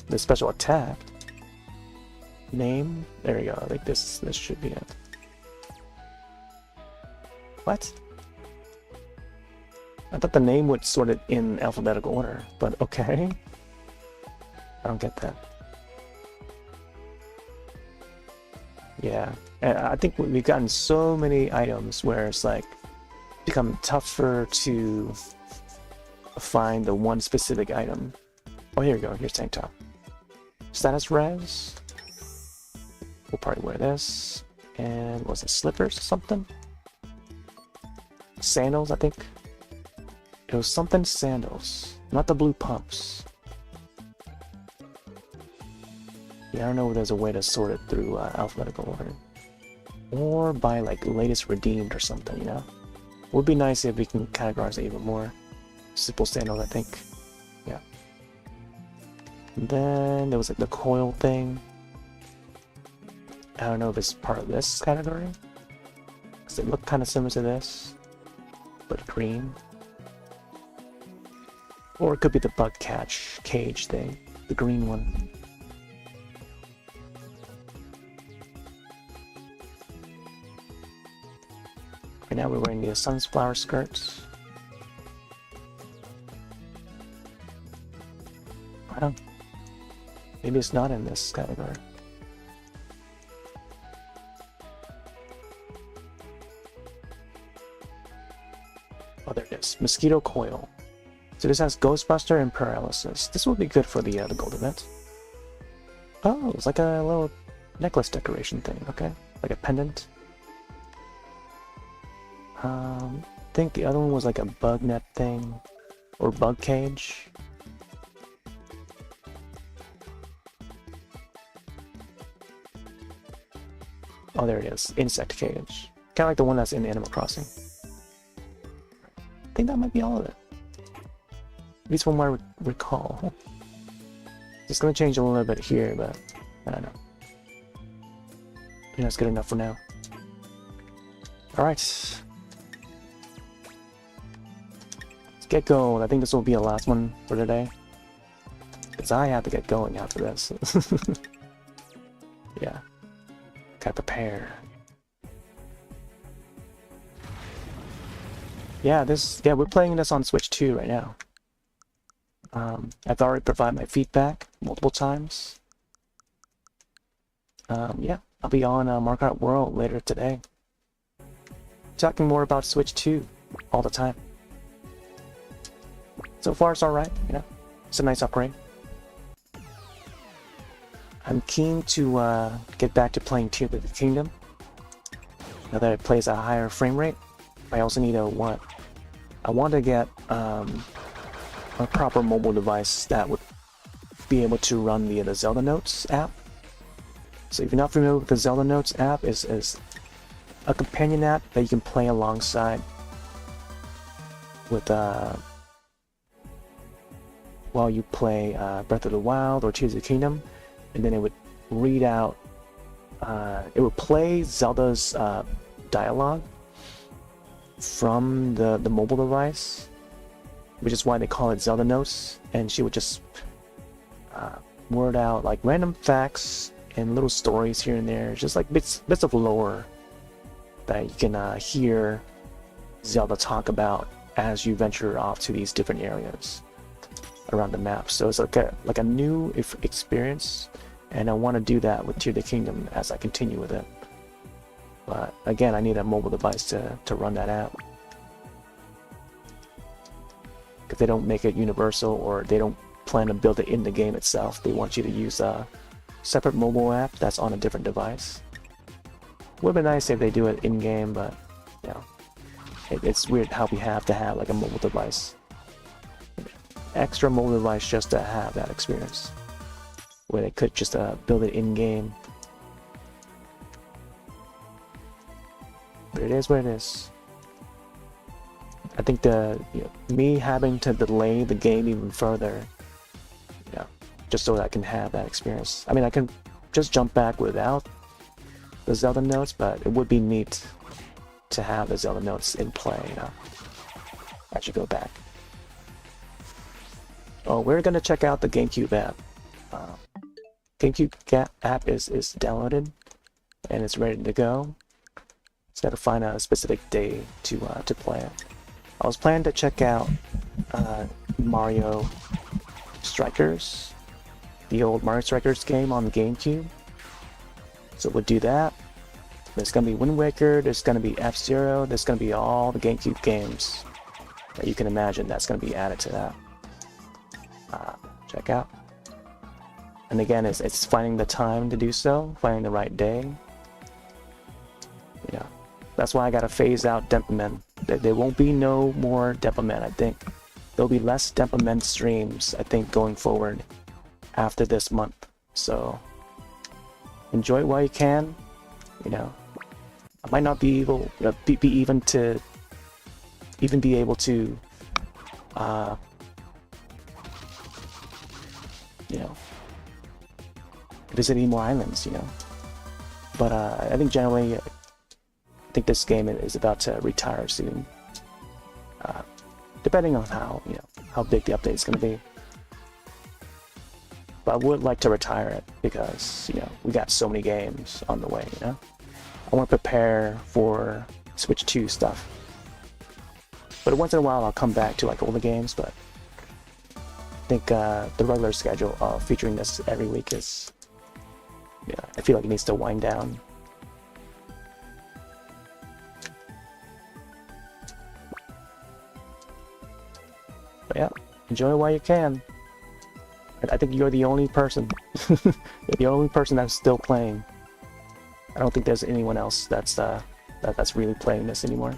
The special attack. Name. There we go. I think this should be it. What? I thought the name would sort it in alphabetical order, but okay. I don't get that. Yeah, and I think we've gotten so many items where it's like become tougher to find the one specific item. Oh, here we go. Here's tank top. Status res. We'll probably wear this. And was it slippers or something? Sandals, I think. It was something sandals, not the blue pumps. Yeah, I don't know if there's a way to sort it through alphabetical order. Or by like latest redeemed or something, you know? Would be nice if we can categorize it even more. Simple sandals, I think. Yeah. And then there was like the coil thing. I don't know if it's part of this category. Because it looked kind of similar to this, but green. Or it could be the bug catch cage thing, the green one. Right now we're wearing the sunflower skirts. I don't. Maybe it's not in this category. Oh, there it is. Mosquito coil. So this has Ghostbuster and Paralysis. This will be good for the gold event. Oh, it's like a little necklace decoration thing. Okay, like a pendant. I think the other one was like a bug net thing, or bug cage. Oh, there it is. Insect cage. Kind of like the one that's in Animal Crossing. I think that might be all of it. At least from what I recall. It's gonna change a little bit here, but I don't know. I think that's good enough for now. Alright. Let's get going. I think this will be the last one for today. Because I have to get going after this. Yeah. Gotta prepare. Yeah, we're playing this on Switch 2 right now. I've already provided my feedback multiple times. Yeah, I'll be on Market World later today. Talking more about Switch 2 all the time. So far it's alright, you know. It's a nice upgrade. I'm keen to get back to playing Tears of the Kingdom. Now that it plays at a higher frame rate. I also need I want to get a proper mobile device that would be able to run the Zelda Notes app. So if you're not familiar with the Zelda Notes app, is a companion app that you can play alongside with while you play Breath of the Wild or Tears of the Kingdom, and then it would read out, it would play Zelda's dialogue from the mobile device, which is why they call it Zelda Notes, and she would just word out like random facts and little stories here and there, just like bits of lore that you can hear Zelda talk about as you venture off to these different areas around the map. So it's like a new experience, and I want to do that with Tears of the Kingdom as I continue with it. But again, I need a mobile device to run that app, because they don't make it universal, or they don't plan to build it in the game itself. They want you to use a separate mobile app that's on a different device. Would be nice if they do it in game, but you know, it's weird how we have to have like a mobile device, extra mobile device, just to have that experience, where they could just build it in game. But it is what it is. I think me having to delay the game even further, just so that I can have that experience. I mean, I can just jump back without the Zelda notes, but it would be neat to have the Zelda notes in play, as you go back. Oh, we're gonna check out the GameCube app. GameCube app is downloaded and it's ready to go. Just gotta find a specific day to play it. I was planning to check out Mario Strikers, the old Mario Strikers game on the GameCube. So we'll do that. There's gonna be Wind Waker, there's gonna be F-Zero, there's gonna be all the GameCube games that you can imagine that's gonna be added to that. Check out. And again, it's finding the time to do so, finding the right day. Yeah, that's why I gotta phase out Denpa Men. There won't be no more Denpa Men, I think. There'll be less Denpa Men streams, I think, going forward after this month. So enjoy it while you can. I might not be able be able to visit any more islands, but I think generally I think this game is about to retire soon, depending on how big the update is going to be. But I would like to retire it because we got so many games on the way. I want to prepare for Switch 2 stuff. But once in a while I'll come back to like older games, but I think the regular schedule of featuring this every week is, I feel like it needs to wind down. But yeah, enjoy it while you can. I think you're the only person. You're the only person that's still playing. I don't think there's anyone else that's really playing this anymore.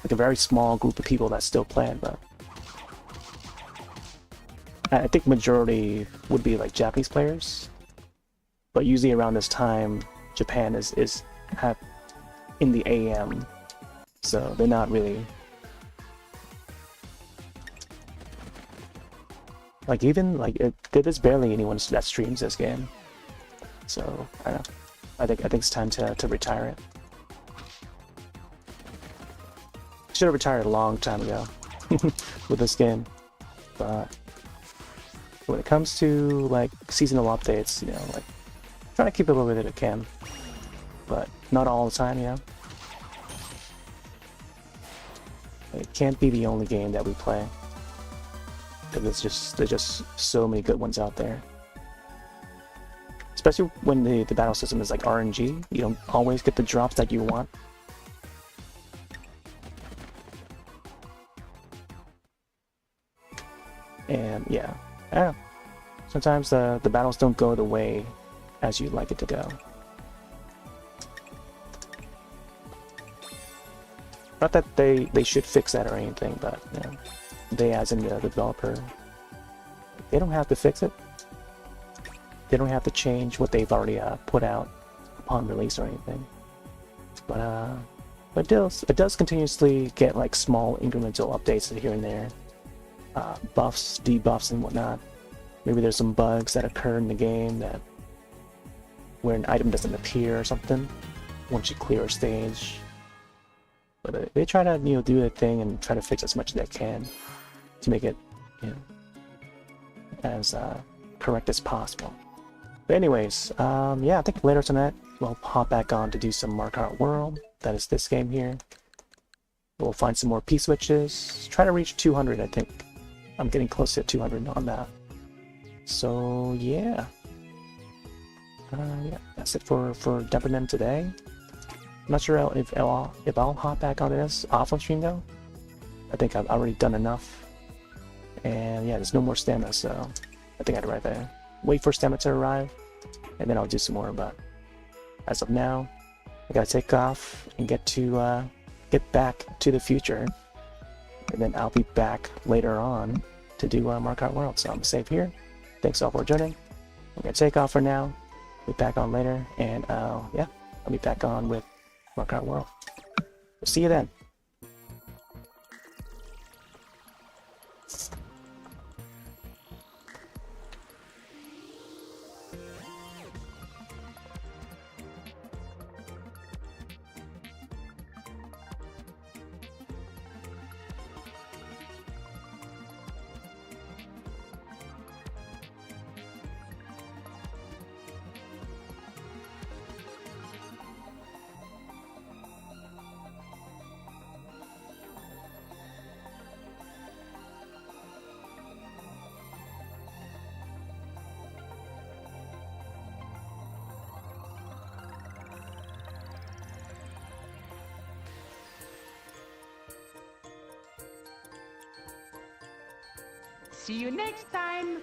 Like a very small group of people that still play it, but I think majority would be like Japanese players. But usually around this time, Japan is in the AM, so they're not really like, even like there is barely anyone that streams this game. So I don't know. I think it's time to retire it. Should have retired a long time ago with this game. But when it comes to like seasonal updates, like trying to keep it with it if I can, but not all the time, It can't be the only game that we play. There's just so many good ones out there. Especially when the battle system is like RNG, you don't always get the drops that you want. And yeah, I don't know. Sometimes the battles don't go the way as you'd like it to go. Not that they should fix that or anything, but they, as in the developer, they don't have to fix it. They don't have to change what they've already put out upon release or anything. But it does continuously get like small incremental updates here and there, buffs, debuffs, and whatnot. Maybe there's some bugs that occur in the game where an item doesn't appear or something once you clear a stage. But they try to do their thing and try to fix as much as they can to make it as correct as possible. But anyways, yeah, I think later tonight we'll hop back on to do some Mark Art World. That is this game here. We'll find some more P-switches. Try to reach 200, I think. I'm getting close to 200 on that. So, yeah. Yeah, that's it for Denpa today. I'm not sure if I'll hop back onto this off of stream though. I think I've already done enough. And yeah, there's no more stamina, so I think I'd rather wait for stamina to arrive, and then I'll do some more. But as of now, I gotta take off and get back to the future, and then I'll be back later on to do Mark Art World. So I'm safe here. Thanks all for joining. I'm gonna take off for now. Be back on later, and yeah, I'll be back on with Mark Art World. We'll see you then. See you next time!